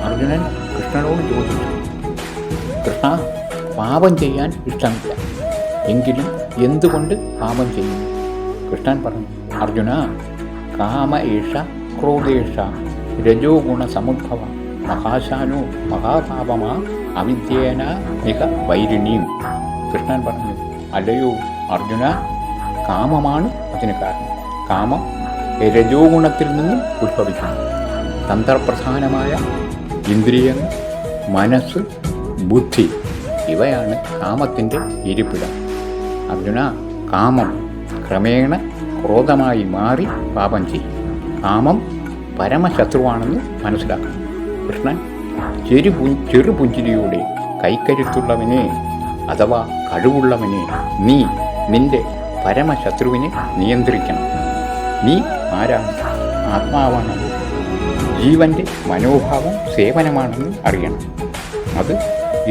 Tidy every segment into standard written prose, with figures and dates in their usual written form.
അർജുനൻ കൃഷ്ണനോട് ചോദിച്ചു, കൃഷ്ണ, പാപം ചെയ്യാൻ ഇഷ്ടമില്ല, എങ്കിലും എന്തുകൊണ്ട് പാപം ചെയ്യുന്നു? കൃഷ്ണൻ പറഞ്ഞു, അർജുന, കാമ ഏഷ ക്രോധേഷ രജോ ഗുണ സമുദ്ഭവ മഹാശാനോ മഹാപാപമാ അവിദ്യേന മിക വൈരിണിയും. കൃഷ്ണൻ പറഞ്ഞു, അല്ലയോ അർജുന, കാമമാണ് അതിന് കാരണം. കാമം രജോ ഗുണത്തിൽ നിന്നും ഉത്ഭവിക്കുന്നു. തന്ത്രപ്രധാനമായ ഇന്ദ്രിയങ്ങൾ, മനസ്സ്, ബുദ്ധി ഇവയാണ് കാമത്തിൻ്റെ ഇരിപ്പിടം. അർജുന, കാമം ക്രമേണ ക്രോധമായി മാറി പാപം ചെയ്യും. കാമം പരമശത്രുവാണെന്ന് മനസ്സിലാക്കണം. കൃഷ്ണൻ ചെറുപുഞ്ചിരിയോടെ, കൈക്കരുത്തുള്ളവനെ അഥവാ കഴിവുള്ളവനെ, നീ നിന്റെ പരമശത്രുവിനെ നിയന്ത്രിക്കണം. നീ ആരാണ്? ആത്മാവാണെന്ന്, ജീവൻ്റെ മനോഭാവം സേവനമാണെന്ന് അറിയണം. അത്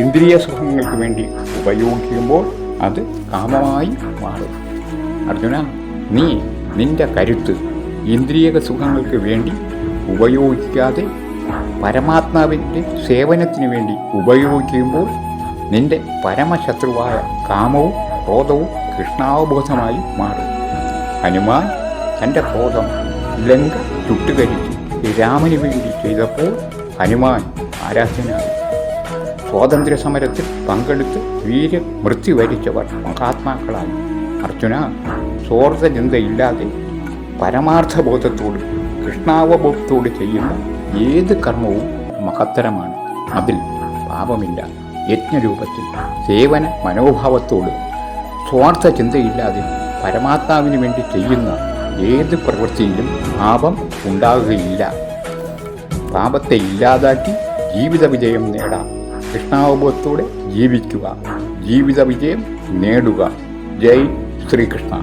ഇന്ദ്രിയ സുഖങ്ങൾക്ക് വേണ്ടി ഉപയോഗിക്കുമ്പോൾ അത് കാമമായി മാറും. അർജുന, നീ നിന്റെ കരുത്ത് ഇന്ദ്രിയ സുഖങ്ങൾക്ക് വേണ്ടി ഉപയോഗിക്കാതെ പരമാത്മാവിൻ്റെ സേവനത്തിന് വേണ്ടി ഉപയോഗിക്കുമ്പോൾ നിന്റെ പരമശത്രുവായ കാമവും ക്രോധവും കൃഷ്ണാവബോധമായി മാറും. ഹനുമാൻ തൻ്റെ ക്രോധം ലങ്ക ചുട്ടുകരിച്ച് രാമന് വേണ്ടി ചെയ്തപ്പോൾ ഹനുമാൻ ആരാധ്യനായി. സ്വാതന്ത്ര്യ സമരത്തിൽ പങ്കെടുത്ത് വീരമൃത്യു വരിച്ചവർ മഹാത്മാക്കളായി. അർജുന, സ്വാർത്ഥചിന്തയില്ലാതെ പരമാർത്ഥബോധത്തോട് കൃഷ്ണാവബോധത്തോട് ചെയ്യുന്ന ഏത് കർമ്മവും മഹത്തരമാണ്. അതിൽ പാപമില്ല. യജ്ഞരൂപത്തിൽ സേവന മനോഭാവത്തോട് സ്വാർത്ഥ ചിന്തയില്ലാതെ പരമാത്മാവിന് വേണ്ടി ചെയ്യുന്ന ഏത് പ്രവൃത്തിയിലും പാപം ഉണ്ടാകുകയില്ല. പാപത്തെ ഇല്ലാതാക്കി ജീവിത വിജയം നേടാം. കൃഷ്ണാവബോധത്തോടെ ജീവിക്കുക, ജീവിത വിജയം നേടുക. ജയ് ശ്രീകൃഷ്ണ.